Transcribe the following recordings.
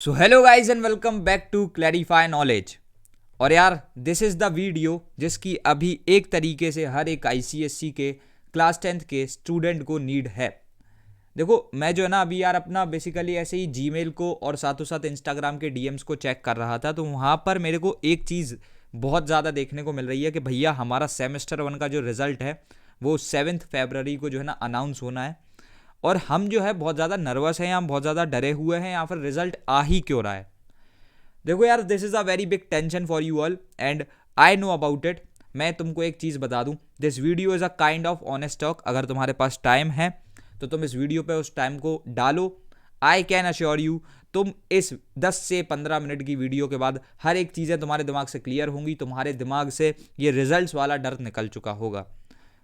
So hello guys and welcome back to clarify knowledge. और यार this is the video जिसकी अभी एक तरीके से हर एक आईसीएससी के क्लास 10th के स्टूडेंट को नीड है। देखो मैं जो है ना अभी यार अपना बेसिकली ऐसे ही जीमेल को और साथों साथ इंस्टाग्राम के डीएम्स को चेक कर रहा था, तो वहाँ पर मेरे को एक चीज़ बहुत ज़्यादा देखने को मिल रही है कि भैया हमारा सेमेस्टर 1 का जो रिज़ल्ट है वो 7 फरवरी को जो है ना अनाउंस होना है। और हम जो है बहुत ज़्यादा नर्वस हैं या हम बहुत ज़्यादा डरे हुए हैं या फिर रिजल्ट आ ही क्यों रहा है। देखो यार this is a very big tension for you all and I know about it. मैं तुमको एक चीज़ बता दूं, this video is a kind of honest talk. अगर तुम्हारे पास टाइम है तो तुम इस वीडियो पे उस टाइम को डालो। आई कैन अश्योर यू तुम इस 10 से 15 मिनट की वीडियो के बाद हर एक चीज़ें तुम्हारे दिमाग से क्लियर होंगी, तुम्हारे दिमाग से ये रिजल्ट्स वाला डर निकल चुका होगा।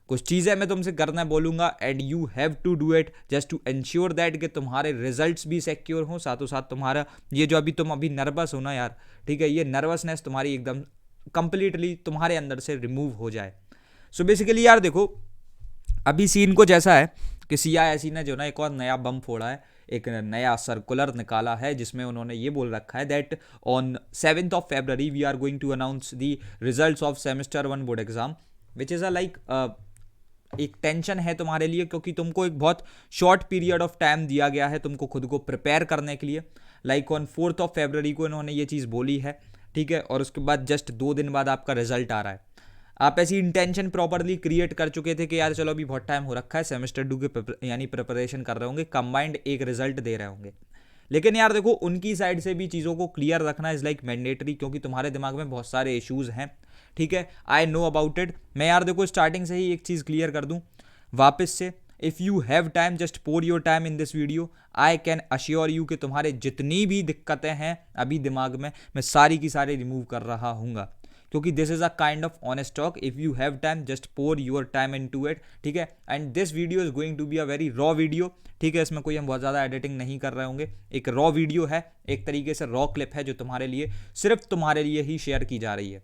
कुछ चीज़ें मैं तुमसे करना बोलूँगा and you have to do it just to ensure that कि तुम्हारे रिजल्ट्स भी सिक्योर हों, साथों साथ तुम्हारा ये जो तुम अभी नर्वस हो ना यार, ठीक है, ये नर्वसनेस तुम्हारी एकदम कंप्लीटली तुम्हारे अंदर से रिमूव हो जाए। सो बेसिकली यार देखो अभी सीन कुछ ऐसा है कि सीआईएससी ने जो ना एक और नया बम फोड़ा है, एक नया सर्कुलर निकाला है जिसमें उन्होंने ये बोल रखा है that on 7 February we are going to announce the results of semester 1 board exam which is a like एक टेंशन है तुम्हारे लिए, क्योंकि तुमको एक बहुत शॉर्ट पीरियड ऑफ टाइम दिया गया है तुमको खुद को प्रिपेयर करने के लिए। लाइक ऑन 4 फरवरी को इन्होंने ये चीज़ बोली है, ठीक है, और उसके बाद जस्ट 2 दिन बाद आपका रिजल्ट आ रहा है। आप ऐसी इंटेंशन प्रॉपरली क्रिएट कर चुके थे कि यार चलो अभी बहुत टाइम हो रखा है, सेमेस्टर 2 के यानी प्रिपरेशन कर रहे होंगे, कंबाइंड एक रिजल्ट दे रहे होंगे। लेकिन यार देखो उनकी साइड से भी चीज़ों को क्लियर रखना इज़ लाइक मैंडेटरी, क्योंकि तुम्हारे दिमाग में बहुत सारे इश्यूज हैं, ठीक है, आई नो अबाउट इट। मैं यार देखो स्टार्टिंग से ही एक चीज़ क्लियर कर दूं वापस से, if you have time just pour your time in this video. I can assure you कि तुम्हारे जितनी भी दिक्कतें हैं अभी दिमाग में मैं सारी की सारी रिमूव कर रहा हूँगा, क्योंकि this is a kind of honest talk. If you have time just pour your time into it, ठीक है, and this video is going to be a very raw video, ठीक है, इसमें कोई हम बहुत ज़्यादा एडिटिंग नहीं कर रहे होंगे। एक रॉ वीडियो है, एक तरीके से रॉ क्लिप है जो तुम्हारे लिए सिर्फ तुम्हारे लिए ही शेयर की जा रही है।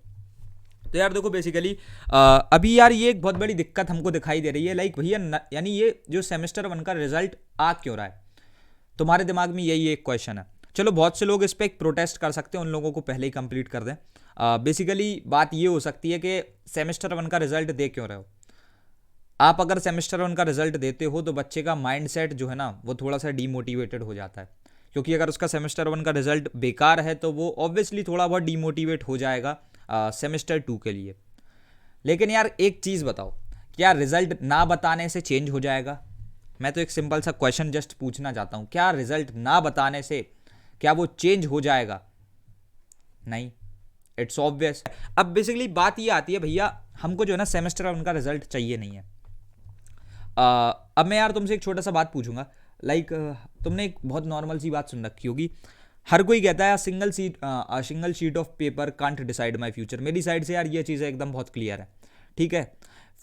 तो यार देखो बेसिकली अभी यार ये एक बहुत बड़ी दिक्कत हमको दिखाई दे रही है, लाइक भैया यानी ये जो सेमेस्टर 1 का रिजल्ट आ क्यों रहा है, तुम्हारे दिमाग में यही एक क्वेश्चन है। चलो बहुत से लोग इस पर एक प्रोटेस्ट कर सकते हैं, उन लोगों को पहले ही कंप्लीट कर दें। बेसिकली बात ये हो सकती है कि सेमेस्टर 1 का रिजल्ट दे क्यों रहे हो। आप अगर सेमेस्टर 1 का रिजल्ट देते हो तो बच्चे का माइंड सेट जो है ना वो थोड़ा सा डीमोटिवेटेड हो जाता है, क्योंकि अगर उसका सेमेस्टर 1 का रिजल्ट बेकार है तो वो ऑब्वियसली थोड़ा बहुत डीमोटिवेट हो जाएगा सेमेस्टर 2 के लिए। लेकिन यार एक चीज़ बताओ, क्या रिजल्ट ना बताने से चेंज हो जाएगा? मैं तो एक सिंपल सा क्वेश्चन जस्ट पूछना चाहता हूँ, क्या रिजल्ट ना बताने से क्या वो चेंज हो जाएगा? नहीं, इट्स ऑब्वियस। अब बेसिकली बात ये आती है भैया हमको जो है ना सेमेस्टर उनका रिजल्ट चाहिए नहीं है। अब मैं यार तुमसे एक छोटा सा बात पूछूंगा, लाइक तुमने एक बहुत नॉर्मल सी बात सुन रखी होगी, हर कोई कहता है single sheet of paper can't decide my future. मेरी साइड से यार ये चीज़ एकदम बहुत क्लियर है, ठीक है।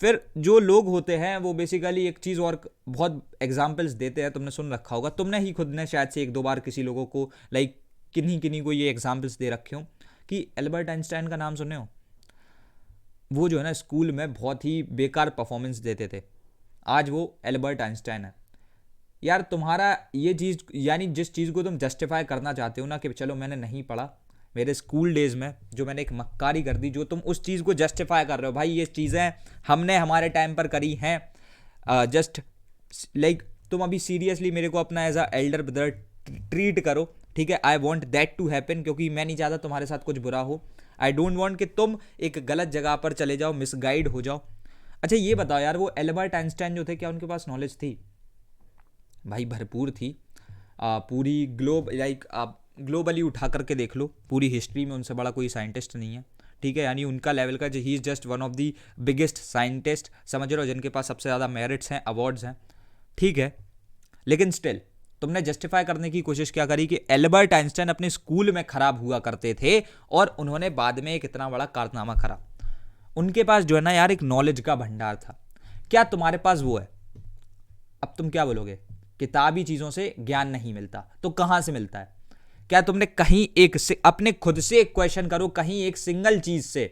फिर जो लोग होते हैं वो बेसिकली एक चीज़ और बहुत एग्जाम्पल्स देते हैं, तुमने सुन रखा होगा, तुमने ही खुद ने शायद से 1-2 बार किसी लोगों को लाइक किन्हीं किन्हीं को ये एग्जाम्पल्स दे रखे हो कि एल्बर्ट आइंस्टाइन का नाम सुने हो। वो जो है ना स्कूल में बहुत ही बेकार परफॉर्मेंस देते थे, आज वो एल्बर्ट आइंस्टाइन है। यार तुम्हारा ये चीज़ यानी जिस चीज़ को तुम जस्टिफाई करना चाहते हो ना कि चलो मैंने नहीं पढ़ा, मेरे स्कूल डेज में जो मैंने एक मक्कारी कर दी, जो तुम उस चीज़ को जस्टिफाई कर रहे हो, भाई ये चीज़ें हमने हमारे टाइम पर करी हैं, जस्ट लाइक तुम अभी सीरियसली मेरे को अपना as a elder brother treat करो, ठीक है। I want that to happen, क्योंकि मैं नहीं चाहता तुम्हारे साथ कुछ बुरा हो। आई डोंट वॉन्ट कि तुम एक गलत जगह पर चले जाओ, मिसगाइड हो जाओ। अच्छा ये बताओ यार, वो एल्बर्ट आइंस्टाइन जो थे क्या उनके पास नॉलेज थी? भाई भरपूर थी। पूरी लाइक आप ग्लोबली उठा करके देख लो, पूरी हिस्ट्री में उनसे बड़ा कोई साइंटिस्ट नहीं है, ठीक है, यानी उनका लेवल का he is just one of the biggest scientist, समझ रहे हो, जिनके पास सबसे ज़्यादा मेरिट्स हैं, अवार्ड्स हैं, ठीक है। लेकिन स्टिल तुमने जस्टिफाई करने की कोशिश क्या करी कि एल्बर्ट आइंस्टाइन अपने स्कूल में खराब हुआ करते थे और उन्होंने बाद में एक इतना बड़ा कारनामा करा। उनके पास जो है ना यार एक नॉलेज का भंडार था, क्या तुम्हारे पास वो है? अब तुम क्या बोलोगे, किताबी चीज़ों से ज्ञान नहीं मिलता, तो कहाँ से मिलता है? क्या तुमने कहीं एक से अपने खुद से एक क्वेश्चन करो, कहीं एक सिंगल चीज़ से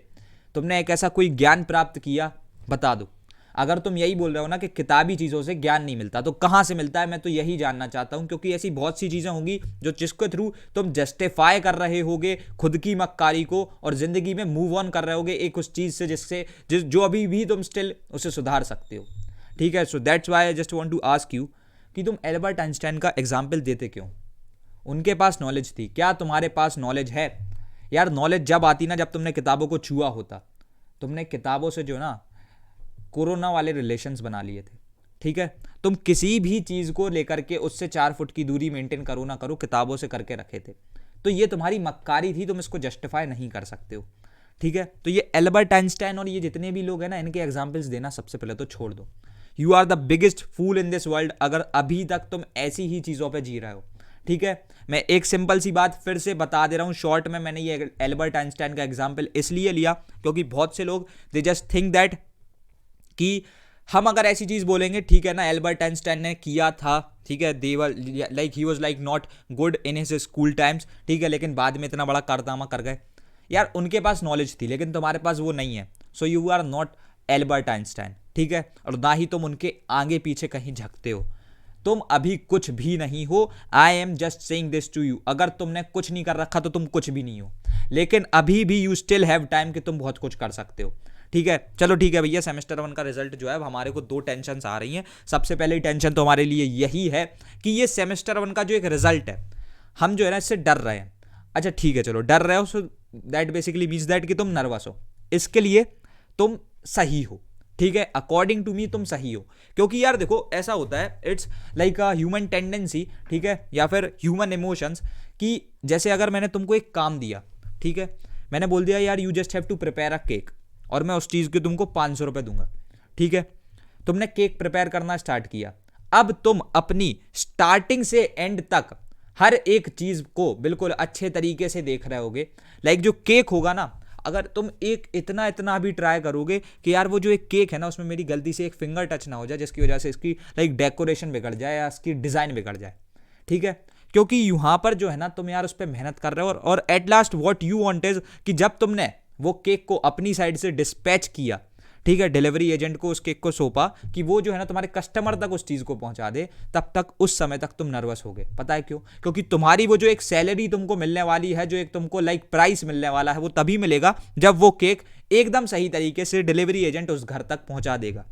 तुमने एक ऐसा कोई ज्ञान प्राप्त किया? बता दो। अगर तुम यही बोल रहे हो ना कि किताबी चीज़ों से ज्ञान नहीं मिलता, तो कहाँ से मिलता है, मैं तो यही जानना चाहता हूँ। क्योंकि ऐसी बहुत सी चीज़ें होंगी जो जिसके थ्रू तुम जस्टिफाई कर रहे होगे खुद की मक्कारी को, और ज़िंदगी में मूव ऑन कर रहे होगे एक उस चीज़ से जो अभी भी तुम स्टिल उसे सुधार सकते हो। ठीक है, so that's why I just want to ask you कि तुम एल्बर्ट आइंस्टाइन का एग्जाम्पल देते क्यों? उनके पास नॉलेज थी, क्या तुम्हारे पास नॉलेज है? यार नॉलेज जब आती ना, जब तुमने किताबों को छुआ होता। तुमने किताबों से जो ना कोरोना वाले रिलेशंस बना लिए थे। ठीक है, तुम किसी भी चीज को लेकर के उससे 4 फुट की दूरी मेंटेन करो ना करो, किताबों से करके रखे थे। तो ये तुम्हारी मक्कारी थी, तुम इसको जस्टिफाई नहीं कर सकते हो। ठीक है, तो ये एल्बर्ट आइंस्टाइन और ये जितने भी लोग हैं ना, इनके एग्जाम्पल्स देना सबसे पहले तो छोड़ दो। You are the biggest fool in this world अगर अभी तक तुम ऐसी ही चीजों पर जी रहे हो। ठीक है, मैं एक सिंपल सी बात फिर से बता दे रहा हूं शॉर्ट में। मैंने ये एल्बर्ट आइंस्टाइन का एग्जाम्पल इसलिए लिया क्योंकि बहुत से लोग दे जस्ट थिंक दैट कि हम अगर ऐसी चीज बोलेंगे, ठीक है ना, एल्बर्ट आइंस्टाइन ने किया था, ठीक है, they were like he was like not good in his school times, ठीक है, लेकिन बाद में इतना बड़ा कारनामा कर गए। यार उनके पास नॉलेज थी लेकिन तुम्हारे पास वो नहीं है, so you are not Albert Einstein. ठीक है, और ना ही तुम उनके आगे पीछे कहीं झकते हो। तुम अभी कुछ भी नहीं हो। I am just saying this to you. अगर तुमने कुछ नहीं कर रखा तो तुम कुछ भी नहीं हो, लेकिन अभी भी यू स्टिल हैव टाइम कि तुम बहुत कुछ कर सकते हो। ठीक है, चलो ठीक है भैया, सेमेस्टर 1 का रिजल्ट जो है, हमारे को 2 टेंशन आ रही हैं। सबसे पहले टेंशन तो हमारे लिए यही है कि ये सेमेस्टर 1 का जो एक रिजल्ट है, हम जो है ना इससे डर रहे हैं। अच्छा ठीक है, चलो डर रहे हो, so that basically means that कि तुम नर्वस हो। इसके लिए तुम सही हो। ठीक है, अकॉर्डिंग टू मी तुम सही हो। क्योंकि यार देखो ऐसा होता है, it's like a human tendency, ठीक है, या फिर ह्यूमन इमोशंस, कि जैसे अगर मैंने तुमको एक काम दिया, ठीक है, मैंने बोल दिया यार you just have to prepare a cake, और मैं उस चीज़ के तुमको 500 रुपये दूंगा। ठीक है, तुमने केक प्रिपेयर करना स्टार्ट किया। अब तुम अपनी स्टार्टिंग से एंड तक हर एक चीज़ को बिल्कुल अच्छे तरीके से देख रहे होगे। लाइक जो केक होगा ना, अगर तुम एक इतना भी ट्राई करोगे कि यार वो जो एक केक है ना, उसमें मेरी गलती से एक फिंगर टच ना हो जाए जिसकी वजह से इसकी लाइक डेकोरेशन बिगड़ जाए या इसकी डिज़ाइन बिगड़ जाए। ठीक है, क्योंकि यहाँ पर जो है ना तुम यार उस पर मेहनत कर रहे हो, और at last what you want is कि जब तुमने वो केक को अपनी साइड से डिस्पैच किया, ठीक है, डिलीवरी एजेंट को उस केक को सौंपा कि वो जो है ना तुम्हारे कस्टमर तक उस चीज़ को पहुंचा दे, तब तक उस समय तक तुम नर्वस हो गए। पता है क्यों? क्योंकि तुम्हारी वो जो एक सैलरी तुमको मिलने वाली है, जो एक तुमको लाइक प्राइस मिलने वाला है, वो तभी मिलेगा जब वो केक एकदम सही तरीके से डिलीवरी एजेंट उस घर तक पहुंचा देगा।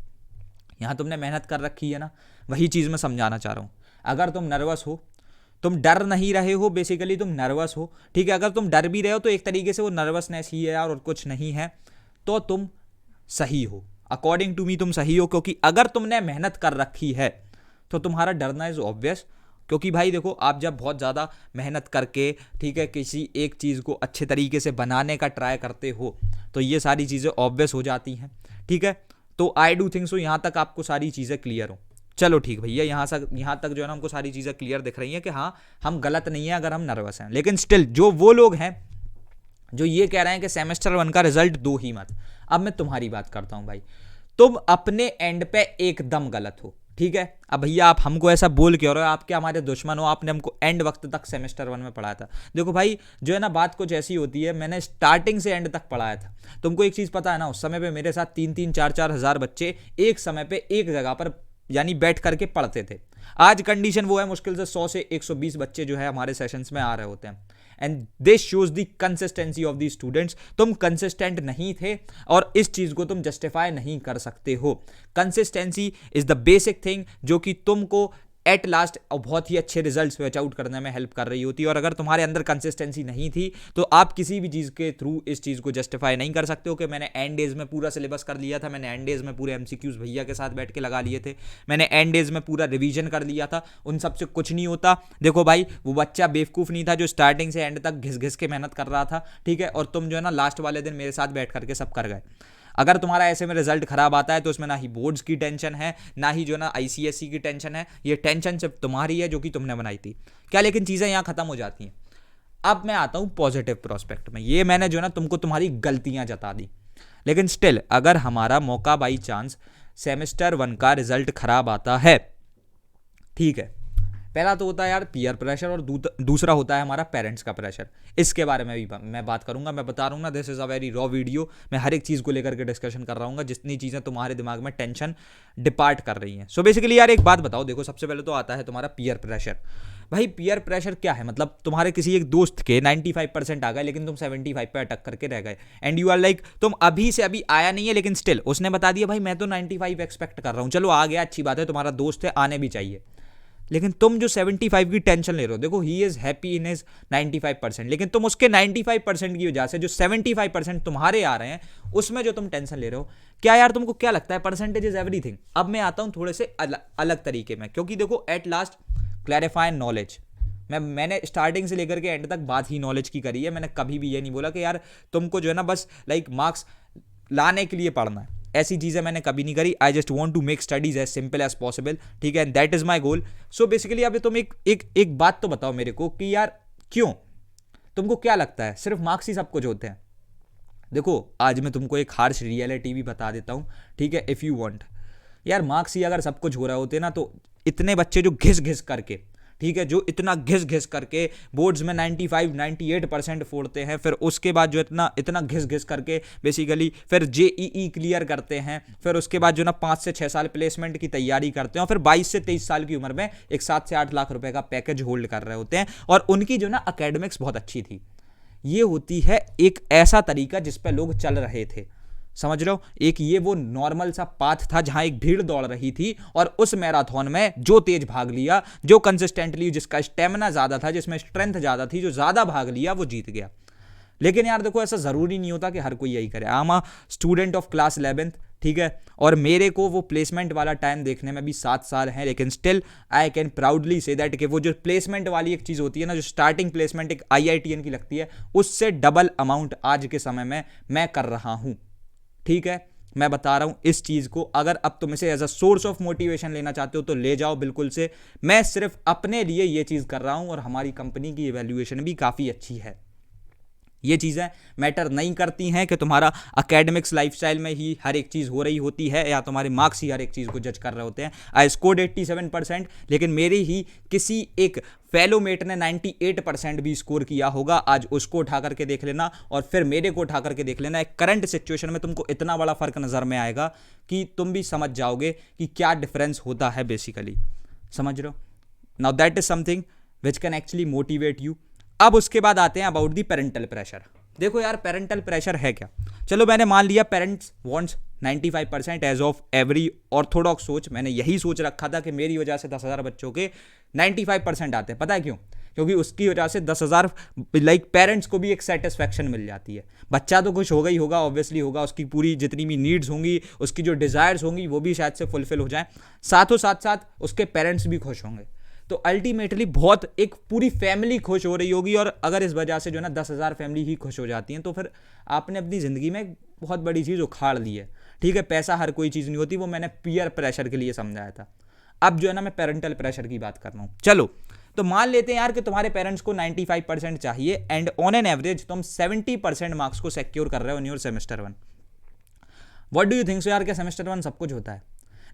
यहाँ तुमने मेहनत कर रखी है ना, वही चीज़ मैं समझाना चाह रहा हूँ। अगर तुम नर्वस हो, तुम डर नहीं रहे हो, बेसिकली तुम नर्वस हो। ठीक है, अगर तुम डर भी रहे हो तो एक तरीके से वो नर्वसनेस ही है यार, और कुछ नहीं है, तो तुम सही हो। अकॉर्डिंग टू मी तुम सही हो, क्योंकि अगर तुमने मेहनत कर रखी है तो तुम्हारा डरना इज ऑब्वियस। क्योंकि भाई देखो, आप जब बहुत ज़्यादा मेहनत करके, ठीक है, किसी एक चीज़ को अच्छे तरीके से बनाने का ट्राई करते हो तो ये सारी चीज़ें ऑब्वियस हो जाती हैं। ठीक है, तो आई डू थिंक सो यहाँ तक आपको सारी चीज़ें क्लियर हो। चलो ठीक भैया, यहाँ तक जो है ना हमको सारी चीज़ें क्लियर दिख रही हैं कि हाँ हम गलत नहीं है अगर हम नर्वस हैं। लेकिन स्टिल जो वो लोग हैं जो ये कह रहे हैं कि सेमेस्टर 1 का रिजल्ट दो ही मत, अब मैं तुम्हारी बात करता हूं भाई, तुम अपने एंड पे एकदम गलत हो। ठीक है, अब भैया आप हमको ऐसा बोल के, और आप क्या हमारे दुश्मन हो? आपने हमको एंड वक्त तक सेमेस्टर 1 में पढ़ाया था। देखो भाई, जो है ना बात कुछ ऐसी होती है, मैंने स्टार्टिंग से एंड तक पढ़ाया था। तुमको एक चीज़ पता है ना, उस समय पे मेरे साथ 3-3, 4-4 हज़ार बच्चे एक समय पे एक जगह पर यानी बैठ करके पढ़ते थे। आज कंडीशन वो है, मुश्किल से 100 से 120 बच्चे जो है हमारे सेशंस में आ रहे होते हैं। And this shows the consistency of the students. तुम कंसिस्टेंट नहीं थे और इस चीज को तुम जस्टिफाई नहीं कर सकते हो। Consistency is the basic thing जो कि तुमको एट लास्ट बहुत ही अच्छे रिजल्ट्स फैच आउट करने में हेल्प कर रही होती है। और अगर तुम्हारे अंदर कंसिस्टेंसी नहीं थी तो आप किसी भी चीज़ के थ्रू इस चीज़ को जस्टिफाई नहीं कर सकते हो कि मैंने एंड डेज में पूरा सिलेबस कर लिया था, मैंने एंड डेज में पूरे एमसीक्यूज भैया के साथ बैठ के लगा लिए थे, मैंने एंड डेज में पूरा रिवीजन कर लिया था। उन सबसे कुछ नहीं होता। देखो भाई, वो बच्चा बेवकूफ़ नहीं था जो स्टार्टिंग से एंड तक घिस घिस के मेहनत कर रहा था। ठीक है, और तुम जो है ना लास्ट वाले दिन मेरे साथ बैठ करके सब कर गए। अगर तुम्हारा ऐसे में रिजल्ट खराब आता है तो उसमें ना ही बोर्ड्स की टेंशन है, ना ही जो ना आईसीएसई की टेंशन है। ये टेंशन सिर्फ तुम्हारी है जो कि तुमने बनाई थी। क्या लेकिन चीज़ें यहाँ खत्म हो जाती हैं। अब मैं आता हूँ पॉजिटिव प्रोस्पेक्ट में। ये मैंने जो ना तुमको तुम्हारी गलतियाँ जता दी, लेकिन स्टिल अगर हमारा मौका बाई चांस सेमेस्टर 1 का रिजल्ट खराब आता है, ठीक है, पहला तो होता है यार पीयर प्रेशर और दूसरा होता है हमारा पेरेंट्स का प्रेशर। इसके बारे में भी मैं बात करूंगा। मैं बता रहा हूँ ना, this is a very raw video. मैं हर एक चीज़ को लेकर के डिस्कशन कर रहा हूँ, जितनी चीज़ें तुम्हारे दिमाग में टेंशन डिपार्ट कर रही हैं। सो बेसिकली यार एक बात बताओ, देखो सबसे पहले तो आता है तुम्हारा पीयर प्रेशर। भाई पीयर प्रेशर क्या है? मतलब तुम्हारे किसी एक दोस्त के 95% आ गए लेकिन तुम 75 पे अटक करके रह गए, एंड यू आर लाइक तुम अभी से अभी आया नहीं है, लेकिन स्टिल उसने बता दिया भाई मैं तो 95 एक्सपेक्ट कर रहा हूँ, चलो आ गया अच्छी बात है, तुम्हारा दोस्त है आने भी चाहिए। लेकिन तुम जो 75 की टेंशन ले रहे हो, देखो he is happy in his 95%, लेकिन तुम उसके 95% की वजह से जो 75% तुम्हारे आ रहे हैं उसमें जो तुम टेंशन ले रहे हो, क्या यार तुमको क्या लगता है परसेंटेज इज एवरीथिंग? अब मैं आता हूं थोड़े से अलग तरीके में, क्योंकि देखो एट लास्ट क्लैरिफाई नॉलेज। मैंने स्टार्टिंग से लेकर के एंड तक बात ही नॉलेज की करी है। मैंने कभी भी ये नहीं बोला कि यार तुमको जो है ना बस लाइक मार्क्स लाने के लिए पढ़ना है, ऐसी चीज़ें मैंने कभी नहीं करी। I just want to make studies as simple as possible, ठीक है, and that is my goal. So basically अभी तुम एक बात तो बताओ मेरे को कि यार क्यों, तुमको क्या लगता है सिर्फ मार्क्स ही सब कुछ होते हैं? देखो आज मैं तुमको एक हार्श रियलिटी भी बता देता हूँ, ठीक है, इफ़ यू वॉन्ट। यार मार्क्स ही अगर सब कुछ हो रहा होते ना, तो इतने बच्चे जो घिस घिस करके, ठीक है, जो इतना घिस घिस करके बोर्ड्स में 95-98% फोड़ते हैं, फिर उसके बाद जो इतना घिस घिस करके बेसिकली फिर जेईई क्लियर करते हैं, फिर उसके बाद जो ना 5 से 6 साल प्लेसमेंट की तैयारी करते हैं, और फिर 22 से 23 साल की उम्र में एक 7 से 8 लाख रुपए का पैकेज होल्ड कर रहे होते हैं, और उनकी जो ना अकेडमिक्स बहुत अच्छी थी। ये होती है एक ऐसा तरीका जिस पे लोग चल रहे थे, समझ रहे हो? एक ये वो नॉर्मल सा पाथ था जहां एक भीड़ दौड़ रही थी, और उस मैराथन में जो तेज भाग लिया, जो कंसिस्टेंटली, जिसका स्टेमिना ज्यादा था, जिसमें स्ट्रेंथ ज्यादा थी, जो ज्यादा भाग लिया वो जीत गया। लेकिन यार देखो ऐसा जरूरी नहीं होता कि हर कोई यही करे। I am a student of class 11th, ठीक है, और मेरे को वो प्लेसमेंट वाला टाइम देखने में भी 7 साल है, लेकिन still I can proudly say that कि वो जो प्लेसमेंट वाली एक चीज़ होती है ना, जो स्टार्टिंग प्लेसमेंट एक IITN की लगती है, उससे डबल अमाउंट आज के समय में मैं कर रहा हूँ, ठीक है। मैं बता रहा हूं इस चीज को, अगर अब तुम इसे as a source of motivation लेना चाहते हो तो ले जाओ बिल्कुल से। मैं सिर्फ अपने लिए ये चीज कर रहा हूं, और हमारी कंपनी की इवैल्यूएशन भी काफी अच्छी है। ये चीज़ें मैटर नहीं करती हैं कि तुम्हारा एकेडमिक्स लाइफस्टाइल में ही हर एक चीज़ हो रही होती है, या तुम्हारे मार्क्स ही हर एक चीज़ को जज कर रहे होते हैं। आई स्कोर्ड 87%, लेकिन मेरी ही किसी एक फेलोमेट ने 98% भी स्कोर किया होगा। आज उसको उठा करके देख लेना, और फिर मेरे को उठा करके देख लेना। एक करंट सिचुएशन में तुमको इतना बड़ा फर्क नज़र में आएगा कि तुम भी समझ जाओगे कि क्या डिफरेंस होता है बेसिकली, समझ रहे हो? Now that is something which can actually motivate you. अब उसके बाद आते हैं अबाउट दी पेरेंटल प्रेशर। देखो यार पेरेंटल प्रेशर है क्या? चलो मैंने मान लिया parents wants 95% as of every orthodox सोच। मैंने यही सोच रखा था कि मेरी वजह से 10,000 बच्चों के 95% आते हैं। पता है क्यों? क्योंकि उसकी वजह से 10,000 लाइक पेरेंट्स को भी एक सेटिस्फैक्शन मिल जाती है। बच्चा तो खुश होगा ही होगा, ऑब्वियसली होगा, उसकी पूरी जितनी भी नीड्स होंगी, उसकी जो डिज़ायर्स होंगी वो भी शायद से फुलफिल हो जाए, साथ उसके पेरेंट्स भी खुश होंगे। तो अल्टीमेटली बहुत एक पूरी फैमिली खुश हो रही होगी, और अगर इस वजह से जो ना 10,000 फैमिली ही खुश हो जाती हैं, तो फिर आपने अपनी ज़िंदगी में बहुत बड़ी चीज़ उखाड़ ली है, ठीक है। पैसा हर कोई चीज़ नहीं होती, वो मैंने पीयर प्रेशर के लिए समझाया था। अब जो है ना मैं पेरेंटल प्रेशर की बात कर रहा हूँ। चलो तो मान लेते हैं यार कि तुम्हारे पेरेंट्स को 95% चाहिए, एंड ऑन एन एवरेज तुम 70% मार्क्स को सिक्योर कर रहे हो in your semester 1। What do you think so यार, क्या सेमेस्टर 1 सब कुछ होता है?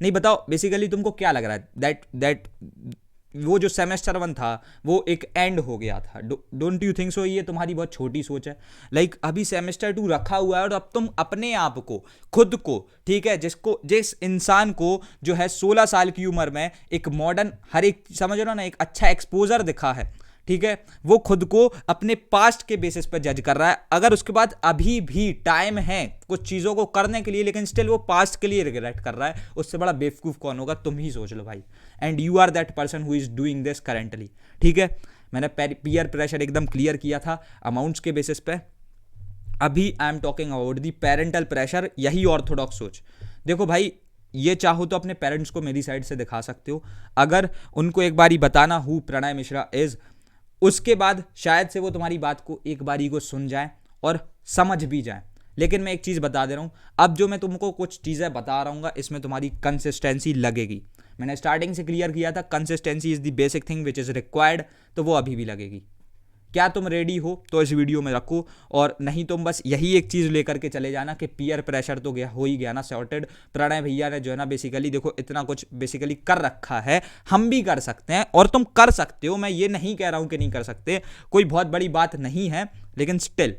नहीं, बताओ बेसिकली तुमको क्या लग रहा है दैट वो जो सेमेस्टर 1 था वो एक एंड हो गया था? Don't you think so? ये तुम्हारी बहुत छोटी सोच है। लाइक अभी सेमेस्टर 2 रखा हुआ है, और अब तुम अपने आप को, खुद को, ठीक है, जिस इंसान को जो है 16 साल की उम्र में एक मॉडर्न हर एक, समझ रहे हो ना, एक अच्छा एक्सपोजर दिखा है, ठीक है, वो खुद को अपने पास्ट के बेसिस पर जज कर रहा है। अगर उसके बाद अभी भी टाइम है कुछ चीज़ों को करने के लिए, लेकिन स्टिल वो पास्ट के लिए रिग्रेट कर रहा है, उससे बड़ा बेवकूफ़ कौन होगा? तुम ही सोच लो भाई। And you are that person who is doing this currently, ठीक है। मैंने पीयर प्रेशर एकदम क्लियर किया था अमाउंट्स के बेसिस पे। अभी I am talking about the parental pressure, यही ऑर्थोडॉक्स सोच। देखो भाई, ये चाहो तो अपने पेरेंट्स को मेरी साइड से दिखा सकते हो, अगर उनको एक बारी बताना हु प्रणय मिश्रा इज़, उसके बाद शायद से वो तुम्हारी बात को एक बारी को सुन जाए और समझ भी जाए। लेकिन मैं एक चीज़ बता दे रहा हूँ, अब जो मैं तुमको कुछ चीज़ें बता रहा हूँ इसमें तुम्हारी कंसिस्टेंसी लगेगी। मैंने स्टार्टिंग से क्लियर किया था, consistency is the basic thing which is required, तो वो अभी भी लगेगी। क्या तुम रेडी हो तो इस वीडियो में रखो, और नहीं तुम बस यही एक चीज़ लेकर के चले जाना कि पीयर प्रेशर तो गया हो ही गया ना सॉर्टेड। प्रणय भैया ने जो है ना बेसिकली देखो इतना कुछ बेसिकली कर रखा है, हम भी कर सकते हैं और तुम कर सकते हो। मैं ये नहीं कह रहा हूँ कि नहीं कर सकते, कोई बहुत बड़ी बात नहीं है, लेकिन स्टिल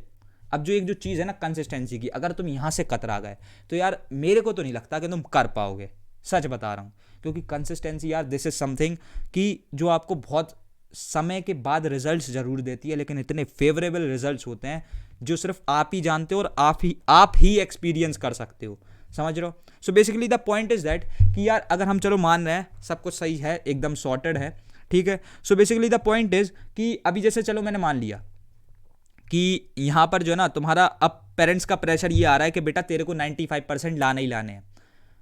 अब जो एक जो चीज़ है ना कंसिस्टेंसी की, अगर तुम यहाँ से कतरा गए तो यार मेरे को तो नहीं लगता कि तुम कर पाओगे, सच बता रहा हूँ। क्योंकि कंसिस्टेंसी यार दिस इज समथिंग कि जो आपको बहुत समय के बाद रिजल्ट्स जरूर देती है, लेकिन इतने फेवरेबल रिजल्ट्स होते हैं जो सिर्फ आप ही जानते हो और आप ही एक्सपीरियंस कर सकते हो, समझ रहे हो। So basically the point is that कि यार अगर हम चलो मान रहे हैं सब कुछ सही है, एकदम सॉर्टेड है, ठीक है। So basically the point is कि अभी जैसे चलो मैंने मान लिया कि यहाँ पर जो है ना तुम्हारा अब पेरेंट्स का प्रेशर ये आ रहा है कि बेटा तेरे को 95% लाने ही लाने हैं।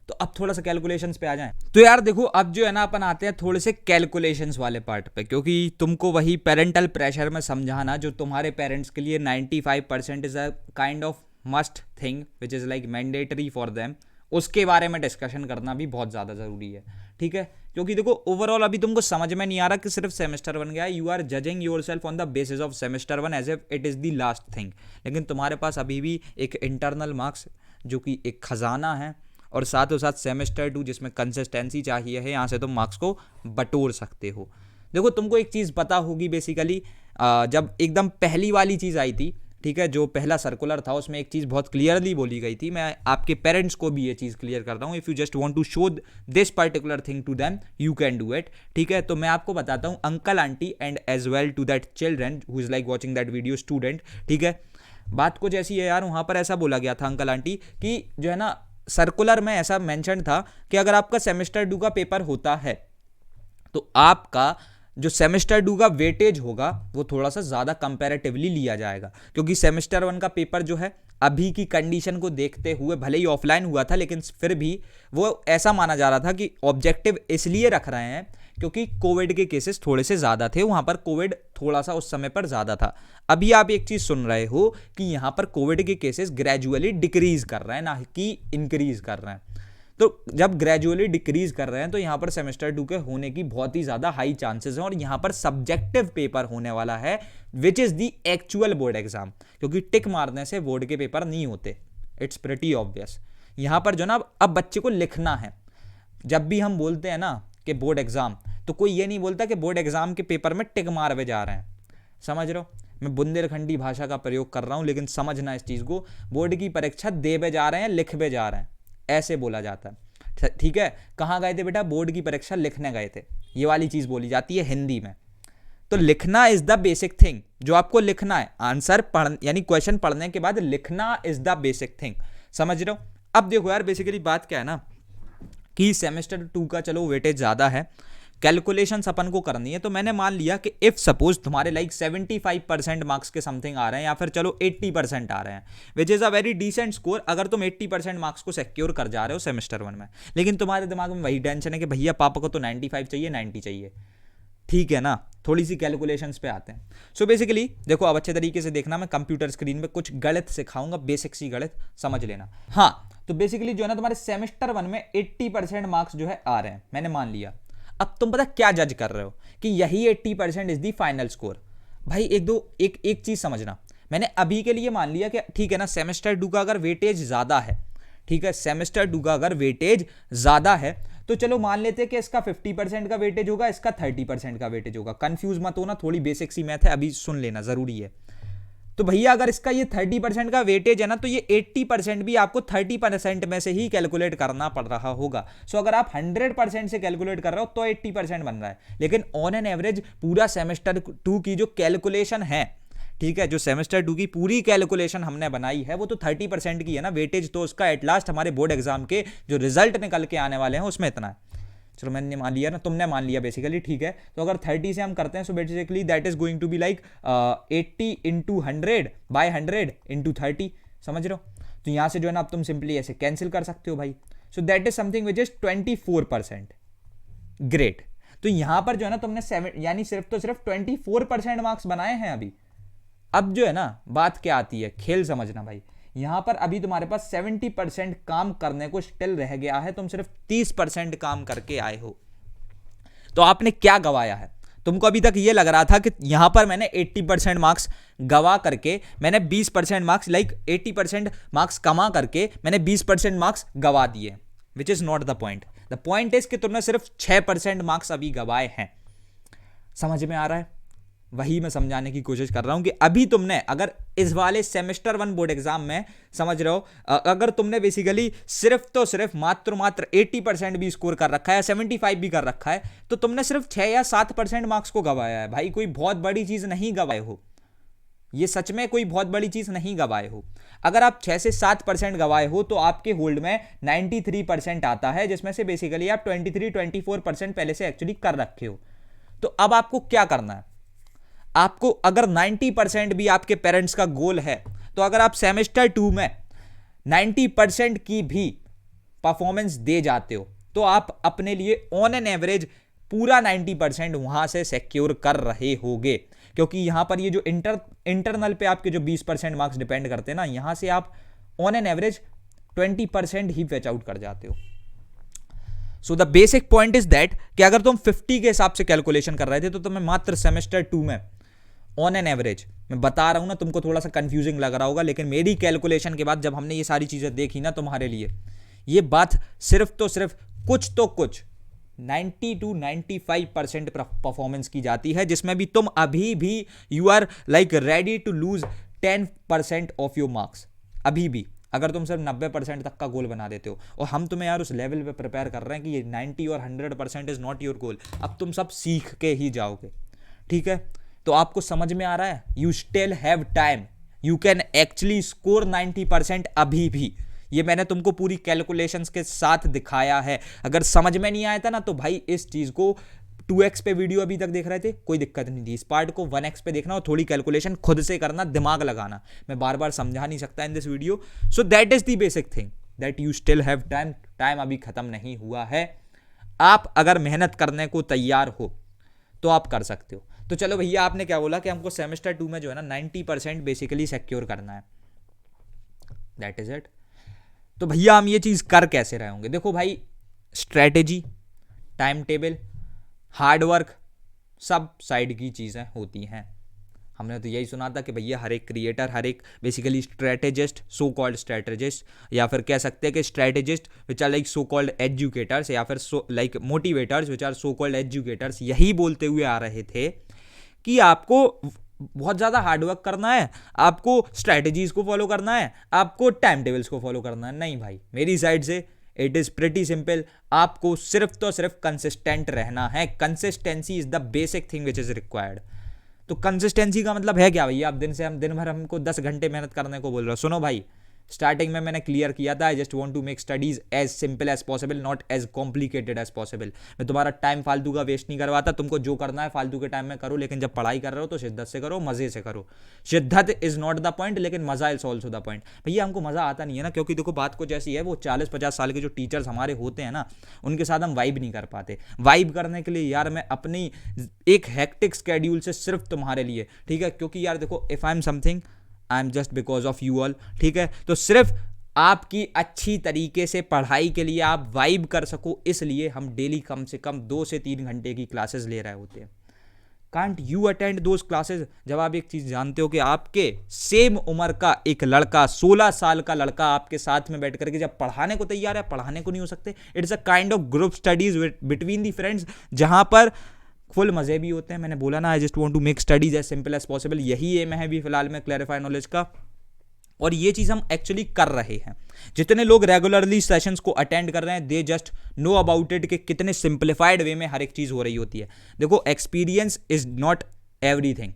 तो अब थोड़ा सा कैलकुलेशंस पे आ जाएं। तो यार देखो अब जो है ना अपन आते हैं थोड़े से कैलकुलेशंस वाले पार्ट पे, क्योंकि तुमको वही पेरेंटल प्रेशर में समझाना जो तुम्हारे पेरेंट्स के लिए 95% is a kind of must thing which is like mandatory for them, उसके बारे में डिस्कशन करना भी बहुत ज़्यादा ज़रूरी है, ठीक है। क्योंकि देखो ओवरऑल अभी तुमको समझ में नहीं आ रहा कि सिर्फ सेमेस्टर 1 गया, you are judging yourself on the basis of semester 1 as if it is the last thing. लेकिन तुम्हारे पास अभी भी एक इंटरनल मार्क्स जो कि एक खजाना है, और साथ ही साथ सेमेस्टर 2 जिसमें कंसिस्टेंसी चाहिए है, यहाँ से तुम मार्क्स को बटोर सकते हो। देखो तुमको एक चीज़ पता होगी बेसिकली, जब एकदम पहली वाली चीज़ आई थी, ठीक है, जो पहला सर्कुलर था उसमें एक चीज़ बहुत क्लियरली बोली गई थी, मैं आपके पेरेंट्स को भी ये चीज़ क्लियर करता हूँ, if you just want to show this particular thing to them you can do it, ठीक है। तो मैं आपको बताता हूँ uncle aunty and as well to that children who is like watching that video student, ठीक है। बात कुछ ऐसी है यार, वहाँ पर ऐसा बोला गया था अंकल आंटी कि जो है ना सर्कुलर में ऐसा मेंशन था कि अगर आपका सेमेस्टर 2 का पेपर होता है तो आपका जो सेमेस्टर 2 का वेटेज होगा वो थोड़ा सा ज़्यादा कंपैरेटिवली लिया जाएगा, क्योंकि सेमेस्टर 1 का पेपर जो है अभी की कंडीशन को देखते हुए भले ही ऑफलाइन हुआ था, लेकिन फिर भी वो ऐसा माना जा रहा था कि ऑब्जेक्टिव इसलिए रख रहे हैं क्योंकि कोविड के केसेस थोड़े से ज़्यादा थे, वहाँ पर कोविड थोड़ा सा उस समय पर ज़्यादा था। अभी आप एक चीज़ सुन रहे हो कि यहाँ पर कोविड के केसेस ग्रेजुअली डिक्रीज कर रहे हैं, ना कि इंक्रीज कर रहे हैं। तो जब ग्रेजुअली डिक्रीज कर रहे हैं तो यहाँ पर सेमेस्टर 2 के होने की बहुत ही ज़्यादा हाई चांसेस हैं, और यहाँ पर सब्जेक्टिव पेपर होने वाला है which is the actual board exam, क्योंकि टिक मारने से बोर्ड के पेपर नहीं होते, इट्स प्रिटी ऑब्वियस। यहाँ पर जो ना अब बच्चे को लिखना है, जब भी हम बोलते हैं ना कि बोर्ड एग्जाम, तो कोई ये नहीं बोलता कि बोर्ड एग्जाम के पेपर में टिक मार वे जा रहे हैं, समझ रहे हो। मैं बुंदेलखंडी भाषा का प्रयोग कर रहा हूँ, लेकिन समझना इस चीज़ को, बोर्ड की परीक्षा दे वे जा रहे हैं, लिख वे जा रहे हैं, ऐसे बोला जाता है, ठीक है। कहाँ गए थे बेटा, बोर्ड की परीक्षा लिखने गए थे, ये वाली चीज़ बोली जाती है हिंदी में। तो लिखना इज द बेसिक थिंग, जो आपको लिखना है, आंसर पढ़ यानी क्वेश्चन पढ़ने के बाद लिखना इज द बेसिक थिंग, समझ रहे हो। अब देखो यार बेसिकली बात क्या है ना कि सेमेस्टर 2 का चलो वेटेज ज़्यादा है, कैलकुलेशंस अपन को करनी है। तो मैंने मान लिया कि इफ सपोज तुम्हारे लाइक 75% मार्क्स के समथिंग आ रहे हैं, या फिर चलो 80% आ रहे हैं, which is a very decent score. अगर तुम 80% मार्क्स को सिक्योर कर जा रहे हो सेमेस्टर 1 में, लेकिन तुम्हारे दिमाग में वही टेंशन है कि भैया पापा को तो 95 चाहिए, 90 चाहिए, ठीक है ना। थोड़ी सी कैलकुलेशंस पे आते हैं। सो बेसिकली देखो अब अच्छे तरीके से देखना, मैं कंप्यूटर स्क्रीन पे कुछ गणित सिखाऊंगा, बेसिक सी गणित समझ लेना। हाँ, तो बेसिकली जो है ना तुम्हारे सेमेस्टर 1 में 80% मार्क्स जो है आ रहे हैं, मैंने मान लिया। अब तुम पता क्या जज कर रहे हो कि यही 80% इज दी फाइनल स्कोर। भाई एक चीज समझना, मैंने अभी के लिए मान लिया कि ठीक है ना सेमेस्टर 2 का अगर वेटेज ज्यादा है, ठीक है, सेमेस्टर 2 का अगर वेटेज ज्यादा है तो चलो मान लेते हैं कि इसका 50% का वेटेज होगा, इसका 30% का वेटेज होगा। कंफ्यूज मत होना, थोड़ी बेसिक सी मैथ है, अभी सुन लेना जरूरी है। तो भैया अगर इसका ये 30% का वेटेज है ना, तो ये 80% भी आपको 30% में से ही कैलकुलेट करना पड़ रहा होगा। सो अगर आप 100% से कैलकुलेट कर रहे हो तो 80% बन रहा है, लेकिन ऑन एन एवरेज पूरा सेमेस्टर 2 की जो कैलकुलेशन है, ठीक है, जो सेमेस्टर 2 की पूरी कैलकुलेशन हमने बनाई है वो तो 30% की है ना वेटेज। तो उसका एट लास्ट हमारे बोर्ड एग्जाम के जो रिजल्ट निकल के आने वाले हैं उसमें इतना है। चलो मैंने मान लिया ना, तुमने मान लिया बेसिकली, ठीक है। तो अगर 30 से हम करते हैं, so basically that is going to be like 80 into 100 by 100 into 30, समझ रहे हो। तो यहाँ से जो है ना अब तुम सिंपली ऐसे कैंसिल कर सकते हो भाई। So that is something which is 24%। Great. तो यहाँ पर जो है ना तुमने यानी सिर्फ 24% मार्क्स बनाए हैं अभी। अब जो है ना बात क्या आती है, खेल समझना भाई। यहां पर अभी तुम्हारे पास 70% काम करने को स्टिल रह गया है, तुम सिर्फ 30% काम करके आए हो। तो आपने क्या गवाया है? तुमको अभी तक ये लग रहा था कि यहां पर मैंने 80% मार्क्स गवा करके मैंने 20% मार्क्स 80% मार्क्स कमा करके मैंने 20% मार्क्स गवा दिए, which is not the point. The point is कि तुमने सिर्फ 6% मार्क्स अभी गवाए हैं। समझ में आ रहा है? वही मैं समझाने की कोशिश कर रहा हूं कि अभी तुमने अगर इस वाले सेमेस्टर 1 बोर्ड एग्जाम में, समझ रहे हो, अगर तुमने बेसिकली सिर्फ तो सिर्फ मात्र 80% भी स्कोर कर रखा है या 75 भी कर रखा है, तो तुमने सिर्फ 6 या 7% मार्क्स को गवाया है। भाई कोई बहुत बड़ी चीज नहीं गवाए हो, ये सच में कोई बहुत बड़ी चीज नहीं गवाए हो। अगर आप 6 से 7% गवाए हो तो आपके होल्ड में 93% आता है, जिसमें से बेसिकली आप 23-24% पहले से एक्चुअली कर रखे हो। तो अब आपको क्या करना है? आपको अगर 90% भी आपके पेरेंट्स का गोल है, तो अगर आप सेमेस्टर 2 में 90% की भी परफॉर्मेंस दे जाते हो, तो आप अपने लिए ऑन एन एवरेज पूरा 90% वहां से सिक्योर कर रहे होगे। क्योंकि यहां पर ये जो इंटरनल पे आपके जो 20% मार्क्स डिपेंड करते हैं ना, यहां से आप on an average 20% he fetch out कर जाते हो। So the basic point is that कि अगर तुम 50 के हिसाब से कैलकुलेशन कर रहे थे, तो तुम्हें मात्र सेमेस्टर 2 में ऑन एन एवरेज, मैं बता रहा हूं ना, तुमको थोड़ा सा कंफ्यूजिंग लग रहा होगा, लेकिन मेरी कैलकुलेशन के बाद जब हमने ये सारी चीजें देखी ना, तुम्हारे लिए ये बात सिर्फ तो सिर्फ कुछ 90 to 95% परफॉर्मेंस की जाती है, जिसमें भी तुम अभी भी you are like ready to lose 10% of your marks. अभी भी अगर तुम सिर्फ 90% तक का गोल बना देते हो, और हम तुम्हें यार उस लेवल पे प्रिपेयर कर रहे हैं कि ये 90 और 100% इज नॉट योर गोल। अब तुम सब सीख के ही जाओगे, ठीक है? तो आपको समझ में आ रहा है, you still have time, you can actually score 90% अभी भी। ये मैंने तुमको पूरी कैलकुलेशंस के साथ दिखाया है। अगर समझ में नहीं आया था ना, तो भाई इस चीज को 2x पे वीडियो अभी तक देख रहे थे, कोई दिक्कत नहीं थी। इस पार्ट को 1x पे देखना और थोड़ी कैलकुलेशन खुद से करना, दिमाग लगाना। मैं बार बार समझा नहीं सकता इन this video. So that is the basic thing, that you still have time. Time अभी खत्म नहीं हुआ है। आप अगर मेहनत करने को तैयार हो तो आप कर सकते हो। तो चलो भैया, आपने क्या बोला कि हमको सेमेस्टर 2 में जो है ना 90% बेसिकली सिक्योर करना है, दैट इज इट। तो भैया हम ये चीज कर कैसे रहे होंगे? देखो भाई, स्ट्रेटेजी, टाइम टेबल, हार्डवर्क, सब साइड की चीजें होती हैं। हमने तो यही सुना था कि भैया हर एक क्रिएटर, हर एक basically strategist, so called strategist, या फिर कह सकते हैं कि strategist which are like so called educators, या फिर so like motivators which are so called educators, यही बोलते हुए आ रहे थे कि आपको बहुत ज़्यादा हार्डवर्क करना है, आपको स्ट्रैटेजीज को फॉलो करना है, आपको टाइम टेबल्स को फॉलो करना है। नहीं भाई, मेरी साइड से इट इज़ प्रिटी सिंपल। आपको सिर्फ तो सिर्फ कंसिस्टेंट रहना है। Consistency is the basic thing which is required. तो कंसिस्टेंसी का मतलब है क्या भैया? आप दिन भर हमको 10 घंटे मेहनत करने को बोल रहे हो। सुनो भाई, स्टार्टिंग में मैंने क्लियर किया था, I just want to make studies as simple as possible, not as complicated as possible. मैं तुम्हारा टाइम फालतू का वेस्ट नहीं करवाता। तुमको जो करना है फालतू के टाइम में करो, लेकिन जब पढ़ाई कर रहे हो तो शिद्दत से करो, मजे से करो। शिद्दत इज नॉट द पॉइंट, लेकिन मजा इज ऑल्सो द पॉइंट। भैया हमको मजा आता नहीं है ना, क्योंकि देखो बात कुछ ऐसी है, वो 40-50 साल के जो टीचर्स हमारे होते हैं ना, उनके साथ हम वाइब नहीं कर पाते। वाइब करने के लिए यार मैं अपनी एक हेक्टिक स्केड्यूल से सिर्फ तुम्हारे लिए, ठीक है, क्योंकि यार देखो, if I am something I am just because of you all, ठीक है। तो सिर्फ आपकी अच्छी तरीके से पढ़ाई के लिए आप वाइब कर सको, इसलिए हम डेली कम से कम 2 से 3 घंटे की क्लासेस ले रहे होते हैं। Can't you attend those classes? जब आप एक चीज जानते हो कि आपके सेम उम्र का एक लड़का, 16 साल का लड़का आपके साथ में बैठ करके जब पढ़ाने को तैयार है, पढ़ाने को नहीं हो सकते। It's a kind of group studies between the friends, जहां पर फुल मजे भी होते हैं। मैंने बोला ना, I just want to make studies as simple as possible. यही एम है भी फिलहाल में क्लैरिफाई नॉलेज का, और ये चीज हम एक्चुअली कर रहे हैं। जितने लोग रेगुलरली सेशंस को अटेंड कर रहे हैं, they just no about it कि कितने सिंप्लीफाइड वे में हर एक चीज हो रही होती है। देखो, एक्सपीरियंस इज नॉट एवरीथिंग।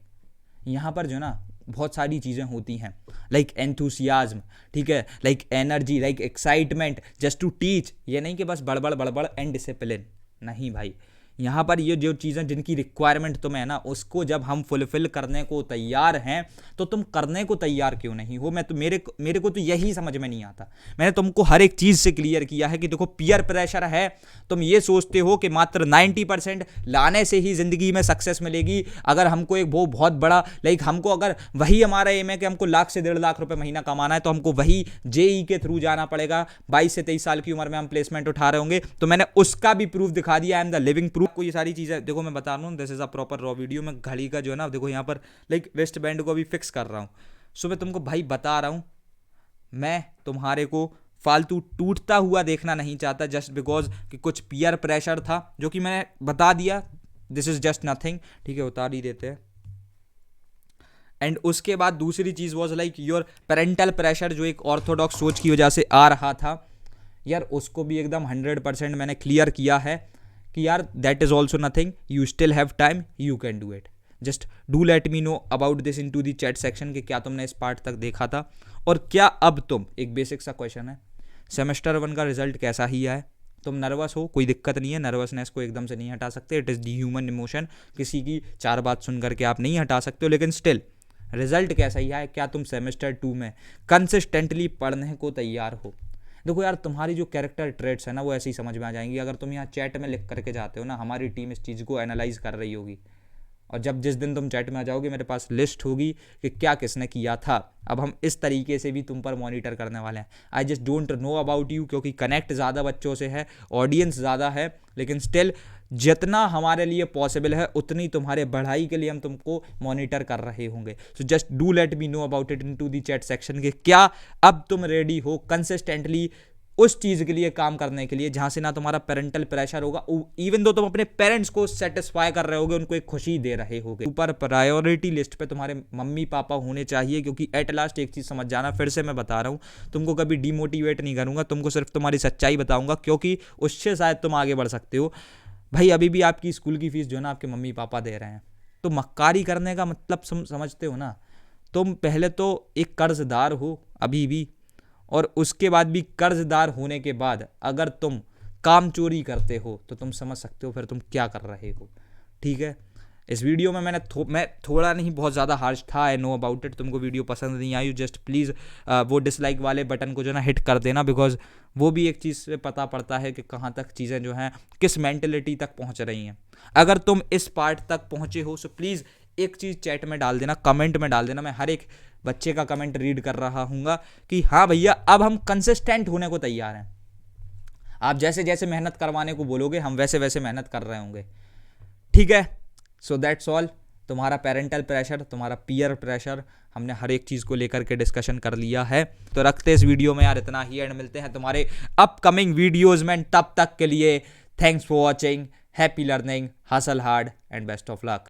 यहां पर जो ना बहुत सारी चीजें होती हैं, लाइक एंथुसियाज्म, ठीक है, like energy, like excitement just to teach. ये नहीं कि बस बड़बड़ एंड डिसिप्लिन, नहीं भाई। यहाँ पर ये जो चीज़ें जिनकी रिक्वायरमेंट तुम्हें है ना, उसको जब हम फुलफिल करने को तैयार हैं, तो तुम करने को तैयार क्यों नहीं हो? मैं तो मेरे को तो यही समझ में नहीं आता। मैंने तुमको हर एक चीज़ से क्लियर किया है कि देखो, पीयर प्रेशर है। तुम ये सोचते हो कि मात्र 90% लाने से ही जिंदगी में सक्सेस मिलेगी। अगर हमको एक वो बहुत बड़ा लाइक हमको अगर वही हमारा एम है कि हमको 1 लाख से 1.5 लाख रुपए महीना कमाना है, तो हमको वही जेई के थ्रू जाना पड़ेगा। 22 से 23 साल की उम्र में हम प्लेसमेंट उठा रहे होंगे। तो मैंने उसका भी प्रूफ दिखा दिया। I am the living proof को ये सारी चीज़ें देखो मैं बता रहा हूँ, this is a proper raw video. मैं घड़ी का जो है ना देखो यहाँ पर लाइक वेस्ट बैंड को अभी फिक्स कर रहा हूँ। सो मैं तुमको भाई बता रहा हूँ, मैं तुम्हारे को फालतू टूटता हुआ देखना नहीं चाहता जस्ट बिकॉज कि कुछ पीयर प्रेशर था जो कि मैंने बता दिया। दिस इज जस्ट नथिंग, ठीक है, उतार ही देते हैं। एंड उसके बाद दूसरी चीज़ was like your parental pressure, जो एक ऑर्थोडॉक्स सोच की वजह से आ रहा था यार, उसको भी एकदम 100% मैंने क्लियर किया है कि यार that is also nothing, you still have time, you can do it. Just do let me know about this into the chat section कि क्या तुमने इस पार्ट तक देखा था और क्या अब तुम, एक बेसिक सा क्वेश्चन है, सेमेस्टर 1 का रिजल्ट कैसा ही आया? तुम नर्वस हो, कोई दिक्कत नहीं है, नर्वसनेस को एकदम से नहीं हटा सकते, it is the human emotion, किसी की 4 बात सुन करके आप नहीं हटा सकते हो, लेकिन स्टिल रिजल्ट कैसा ही आया? क्या तुम सेमेस्टर 2 में कंसिस्टेंटली पढ़ने को तैयार हो? देखो यार, तुम्हारी जो कैरेक्टर ट्रेट्स है ना वो ऐसे ही समझ में आ जाएंगी अगर तुम यहाँ चैट में लिख करके जाते हो ना। हमारी टीम इस चीज़ को एनालाइज कर रही होगी और जब जिस दिन तुम चैट में आ जाओगे मेरे पास लिस्ट होगी कि क्या किसने किया था। अब हम इस तरीके से भी तुम पर मॉनिटर करने वाले हैं। I just don't know about you, क्योंकि कनेक्ट ज़्यादा बच्चों से है, ऑडियंस ज़्यादा है, लेकिन स्टिल जितना हमारे लिए पॉसिबल है उतनी तुम्हारे बढ़ाई के लिए हम तुमको मॉनिटर कर रहे होंगे। So just do let me know about it into the chat section कि क्या अब तुम रेडी हो कंसिस्टेंटली उस चीज़ के लिए काम करने के लिए जहां से ना तुम्हारा पेरेंटल प्रेशर होगा, इवन दो तुम अपने पेरेंट्स को सेटिस्फाई कर रहे होगे, उनको एक खुशी दे रहे होगे। ऊपर प्रायोरिटी लिस्ट पे तुम्हारे मम्मी पापा होने चाहिए, क्योंकि एट लास्ट एक चीज़ समझ जाना, फिर से मैं बता रहा हूँ, तुमको कभी डिमोटिवेट नहीं करूँगा, तुमको सिर्फ तुम्हारी सच्चाई बताऊँगा, क्योंकि उससे शायद तुम आगे बढ़ सकते हो। भाई अभी भी आपकी स्कूल की फीस जो है ना आपके मम्मी पापा दे रहे हैं, तो मक्कारी करने का मतलब समझते हो ना? तुम पहले तो एक कर्जदार हो अभी भी, और उसके बाद भी कर्जदार होने के बाद अगर तुम काम चोरी करते हो तो तुम समझ सकते हो फिर तुम क्या कर रहे हो। ठीक है, इस वीडियो में मैं थोड़ा नहीं बहुत ज़्यादा हार्श था, आई नो अबाउट इट। तुमको वीडियो पसंद नहीं आई, जस्ट प्लीज़ वो डिसलाइक वाले बटन को जो ना हिट कर देना, बिकॉज वो भी एक चीज़ से पता पड़ता है कि कहाँ तक चीज़ें जो हैं किस मेंटलिटी तक पहुँच रही हैं। अगर तुम इस पार्ट तक पहुँचे हो सो प्लीज़ एक चीज़ चैट में डाल देना, कमेंट में डाल देना, मैं हर एक बच्चे का कमेंट रीड कर रहा हूँगा कि हाँ भैया अब हम कंसिस्टेंट होने को तैयार हैं। आप जैसे जैसे मेहनत करवाने को बोलोगे हम वैसे वैसे मेहनत कर रहे होंगे। ठीक है, सो दैट्स ऑल। तुम्हारा पेरेंटल प्रेशर, तुम्हारा पीयर प्रेशर, हमने हर एक चीज़ को लेकर के डिस्कशन कर लिया है। तो रखते इस वीडियो में यार इतना ही, एंड मिलते हैं तुम्हारे अपकमिंग वीडियोज़ में। तब तक के लिए thanks for watching, happy learning, hustle hard and best of luck.